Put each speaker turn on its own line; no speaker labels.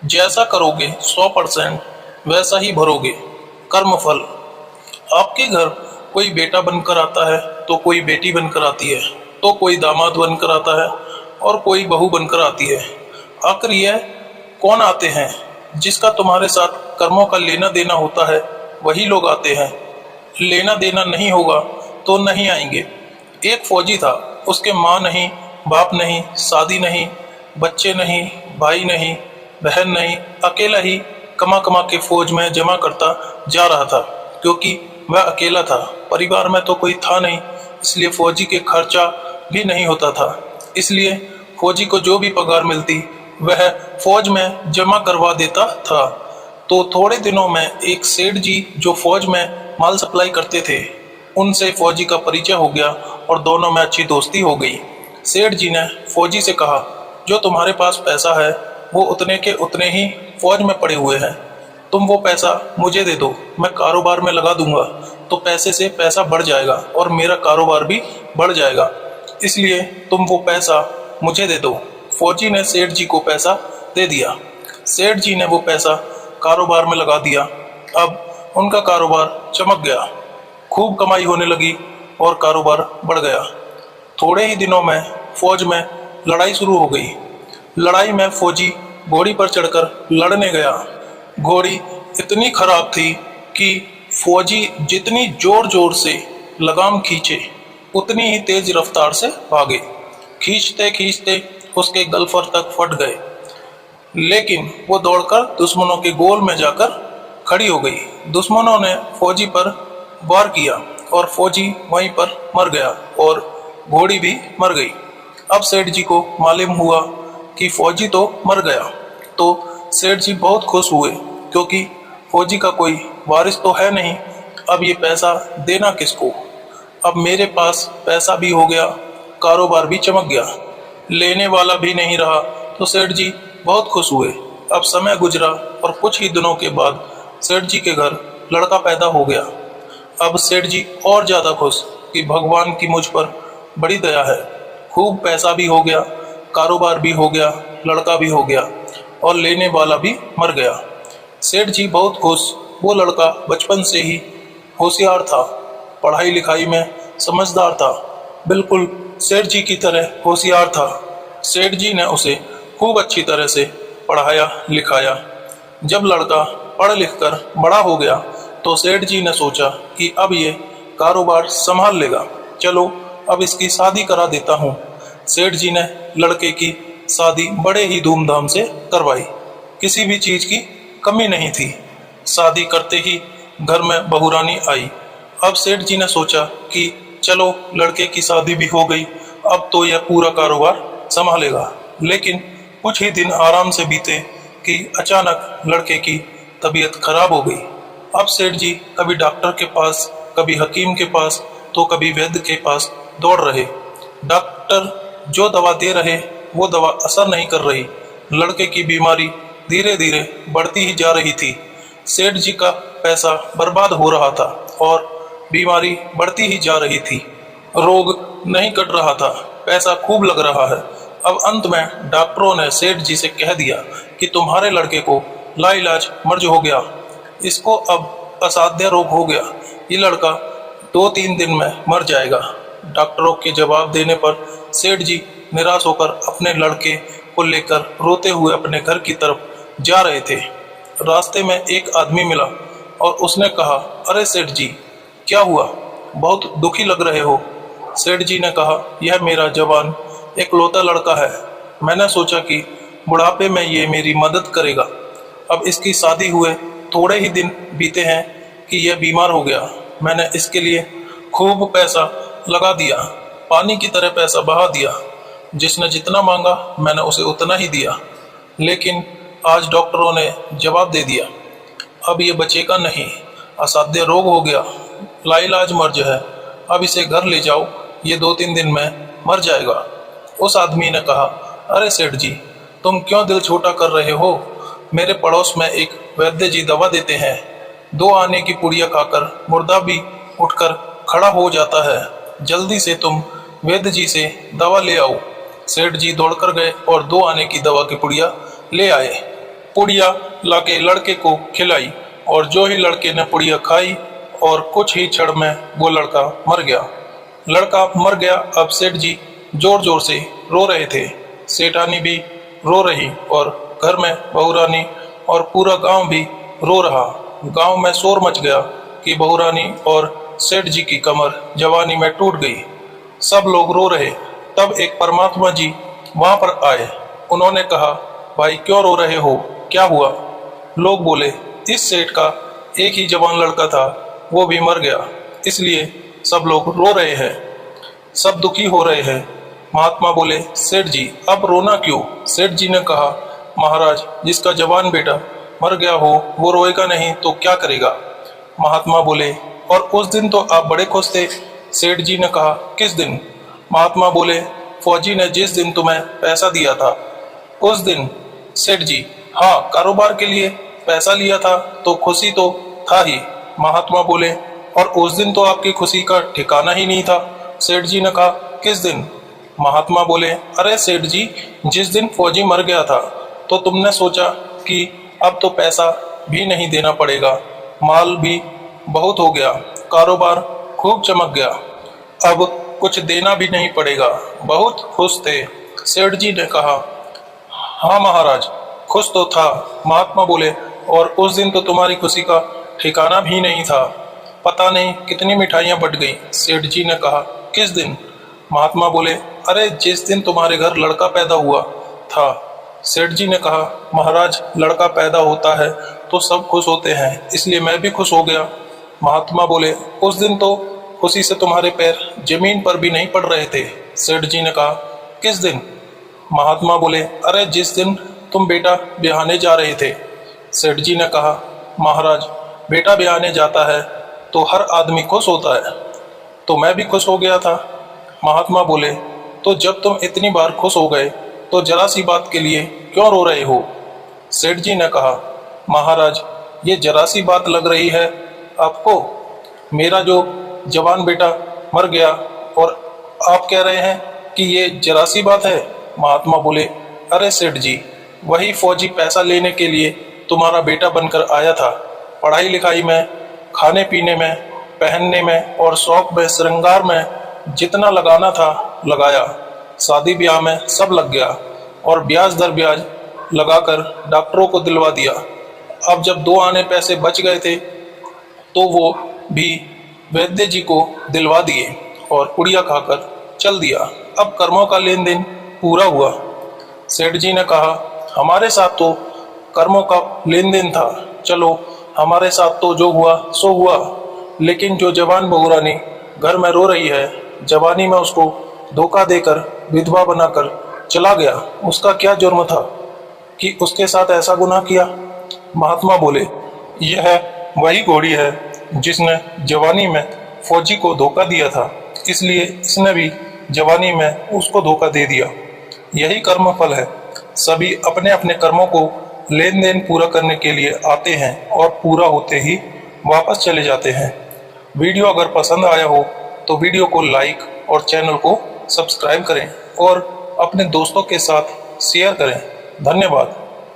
जैसा करोगे 100% वैसा ही भरोगे। कर्मफल। आपके घर कोई बेटा बनकर आता है तो कोई बेटी बनकर आती है, तो कोई दामाद बनकर आता है और कोई बहू बनकर आती है। आखिर यह कौन आते हैं? जिसका तुम्हारे साथ कर्मों का लेना देना होता है वही लोग आते हैं। लेना देना नहीं होगा तो नहीं आएंगे। एक फौजी था, उसके माँ नहीं, बाप नहीं, शादी नहीं, बच्चे नहीं, भाई नहीं, बहन नहीं, अकेला ही कमा कमा के फौज में जमा करता जा रहा था। क्योंकि वह अकेला था, परिवार में तो कोई था नहीं, इसलिए फौजी के खर्चा भी नहीं होता था। इसलिए फौजी को जो भी पगार मिलती वह फौज में जमा करवा देता था। तो थोड़े दिनों में एक सेठ जी जो फौज में माल सप्लाई करते थे, उनसे फौजी का परिचय हो गया और दोनों में अच्छी दोस्ती हो गई। सेठ जी ने फौजी से कहा, जो तुम्हारे पास पैसा है वो उतने के उतने ही फौज में पड़े हुए हैं। तुम वो पैसा मुझे दे दो, मैं कारोबार में लगा दूंगा, तो पैसे से पैसा बढ़ जाएगा और मेरा कारोबार भी बढ़ जाएगा। इसलिए तुम वो पैसा मुझे दे दो। फौजी ने सेठ जी को पैसा दे दिया। सेठ जी ने वो पैसा कारोबार में लगा दिया। अब उनका कारोबार चमक गया, खूब कमाई होने लगी और कारोबार बढ़ गया। थोड़े ही दिनों में फौज में लड़ाई शुरू हो गई। लड़ाई में फौजी घोड़ी पर चढ़कर लड़ने गया। घोड़ी इतनी खराब थी कि फौजी जितनी जोर जोर से लगाम खींचे उतनी ही तेज रफ्तार से भागे। खींचते खींचते उसके गलफर तक फट गए, लेकिन वो दौड़कर दुश्मनों के गोल में जाकर खड़ी हो गई। दुश्मनों ने फौजी पर वार किया और फौजी वहीं पर मर गया और घोड़ी भी मर गई। अब सेठ जी को मालूम हुआ कि फौजी तो मर गया, तो सेठ जी बहुत खुश हुए, क्योंकि फौजी का कोई वारिस तो है नहीं। अब ये पैसा देना किसको? अब मेरे पास पैसा भी हो गया, कारोबार भी चमक गया, लेने वाला भी नहीं रहा, तो सेठ जी बहुत खुश हुए। अब समय गुजरा और कुछ ही दिनों के बाद सेठ जी के घर लड़का पैदा हो गया। अब सेठ जी और ज्यादा खुश कि भगवान की मुझ पर बड़ी दया है। खूब पैसा भी हो गया, कारोबार भी हो गया, लड़का भी हो गया और लेने वाला भी मर गया। सेठ जी बहुत खुश। वो लड़का बचपन से ही होशियार था, पढ़ाई लिखाई में समझदार था, बिल्कुल सेठ जी की तरह होशियार था। सेठ जी ने उसे खूब अच्छी तरह से पढ़ाया लिखाया। जब लड़का पढ़ लिख कर बड़ा हो गया तो सेठ जी ने सोचा कि अब ये कारोबार संभाल लेगा, चलो अब इसकी शादी करा देता हूँ। सेठ जी ने लड़के की शादी बड़े ही धूमधाम से करवाई। किसी भी चीज की कमी नहीं थी। शादी करते ही घर में बहुरानी आई। अब सेठ जी ने सोचा कि चलो लड़के की शादी भी हो गई, अब तो यह पूरा कारोबार संभालेगा। लेकिन कुछ ही दिन आराम से बीते कि अचानक लड़के की तबीयत खराब हो गई। अब सेठ जी कभी डॉक्टर के पास, कभी हकीम के पास, तो कभी वैद्य के पास दौड़ रहे। डॉक्टर जो दवा दे रहे वो दवा असर नहीं कर रही। लड़के की बीमारी धीरे धीरे बढ़ती ही जा रही थी। सेठ जी का पैसा बर्बाद हो रहा था और बीमारी बढ़ती ही जा रही थी। रोग नहीं कट रहा था, पैसा खूब लग रहा है। अब अंत में डॉक्टरों ने सेठ जी से कह दिया कि तुम्हारे लड़के को लाइलाज मर्ज हो गया, इसको अब असाध्य रोग हो गया, ये लड़का 2-3 दिन में मर जाएगा। डॉक्टरों के जवाब देने पर सेठ जी निराश होकर अपने लड़के को लेकर रोते हुए अपने घर की तरफ जा रहे थे। रास्ते में एक आदमी मिला और उसने कहा, अरे सेठ जी, क्या हुआ? बहुत दुखी लग रहे हो। सेठ जी ने कहा, यह मेरा जवान इकलौता लड़का है। मैंने सोचा कि बुढ़ापे में ये मेरी मदद करेगा। अब इसकी शादी हुए थोड़े ही दिन बीते हैं कि यह बीमार हो गया। मैंने इसके लिए खूब पैसा लगा दिया, पानी की तरह पैसा बहा दिया। जिसने जितना मांगा मैंने उसे उतना ही दिया, लेकिन आज डॉक्टरों ने जवाब दे दिया, अब ये बचेगा नहीं, असाध्य रोग हो गया, लाइलाज मर्ज है। अब इसे घर ले जाओ, ये 2-3 दिन में मर जाएगा। उस आदमी ने कहा, अरे सेठ जी, तुम क्यों दिल छोटा कर रहे हो? मेरे पड़ोस में एक वैद्य जी दवा देते हैं, 2 आने की पुड़िया खाकर मुर्दा भी उठकर खड़ा हो जाता है। जल्दी से तुम वैद्य जी से दवा ले आओ। सेठ जी दौड़कर गए और 2 आने की दवा की पुड़िया ले आए। पुड़िया लाके लड़के को खिलाई और जो ही लड़के ने पुड़िया खाई और कुछ ही क्षण में वो लड़का मर गया। लड़का मर गया। अब सेठ जी जोर जोर से रो रहे थे। सेठानी भी रो रही और घर में बहू रानी और पूरा गांव भी रो रहा। गांव में शोर मच गया कि बहू रानी और सेठ जी की कमर जवानी में टूट गई। सब लोग रो रहे। तब एक परमात्मा जी वहां पर आए। उन्होंने कहा, भाई क्यों रो रहे हो, क्या हुआ? लोग बोले, इस सेठ का एक ही जवान लड़का था, वो भी मर गया, इसलिए सब लोग रो रहे हैं, सब दुखी हो रहे हैं। महात्मा बोले, सेठ जी अब रोना क्यों? सेठ जी ने कहा, महाराज जिसका जवान बेटा मर गया हो वो रोएगा नहीं तो क्या करेगा? महात्मा बोले, और उस दिन तो आप बड़े खुश थे। सेठ जी ने कहा, किस दिन? महात्मा बोले, फौजी ने जिस दिन तुम्हें पैसा दिया था उस दिन। सेठ जी, हाँ, कारोबार के लिए पैसा लिया था तो खुशी तो था ही। महात्मा बोले, और उस दिन तो आपकी खुशी का ठिकाना ही नहीं था। सेठ जी ने कहा, किस दिन? महात्मा बोले, अरे सेठ जी, जिस दिन फौजी मर गया था तो तुमने सोचा कि अब तो पैसा भी नहीं देना पड़ेगा, माल भी बहुत हो गया, कारोबार खूब चमक गया, अब कुछ देना भी नहीं पड़ेगा, बहुत खुश थे। सेठ जी ने कहा, हाँ महाराज, खुश तो था। महात्मा बोले, और उस दिन तो तुम्हारी खुशी का ठिकाना भी नहीं था, पता नहीं कितनी मिठाइयाँ बट गई। सेठ जी ने कहा, किस दिन? महात्मा बोले, अरे जिस दिन तुम्हारे घर लड़का पैदा हुआ था। सेठ जी ने कहा, महाराज लड़का पैदा होता है तो सब खुश होते हैं, इसलिए मैं भी खुश हो गया। महात्मा बोले, उस दिन तो खुशी से तुम्हारे पैर जमीन पर भी नहीं पड़ रहे थे। सेठ जी ने कहा, किस दिन? महात्मा बोले, अरे जिस दिन तुम बेटा ब्याहने जा रहे थे। सेठ जी ने कहा, महाराज बेटा ब्याहने जाता है तो हर आदमी खुश होता है, तो मैं भी खुश हो गया था। महात्मा बोले, तो जब तुम इतनी बार खुश हो गए तो जरा सी बात के लिए क्यों रो रहे हो? सेठ जी ने कहा, महाराज ये जरा सी बात लग रही है आपको? मेरा जो जवान बेटा मर गया और आप कह रहे हैं कि ये जरा सी बात है। महात्मा बोले, अरे सेठ जी, वही फौजी पैसा लेने के लिए तुम्हारा बेटा बनकर आया था। पढ़ाई लिखाई में, खाने पीने में, पहनने में और शौक में, श्रृंगार में जितना लगाना था लगाया, शादी ब्याह में सब लग गया और ब्याज दर ब्याज लगाकर डॉक्टरों को दिलवा दिया। अब जब 2 आने पैसे बच गए थे तो वो भी वैद्य जी को दिलवा दिए और पुड़िया खाकर चल दिया। अब कर्मों का लेन देन पूरा हुआ। सेठ जी ने कहा, हमारे साथ तो कर्मों का लेन देन था, चलो हमारे साथ तो जो हुआ सो हुआ, लेकिन जो जवान बहू रानी घर में रो रही है, जवानी में उसको धोखा देकर विधवा बनाकर चला गया, उसका क्या जुर्म था कि उसके साथ ऐसा गुनाह किया? महात्मा बोले, यह वही घोड़ी है जिसने जवानी में फौजी को धोखा दिया था, इसलिए इसने भी जवानी में उसको धोखा दे दिया। यही कर्म फल है। सभी अपने अपने कर्मों को लेन देन पूरा करने के लिए आते हैं और पूरा होते ही वापस चले जाते हैं। वीडियो अगर पसंद आया हो तो वीडियो को लाइक और चैनल को सब्सक्राइब करें और अपने दोस्तों के साथ शेयर करें। धन्यवाद।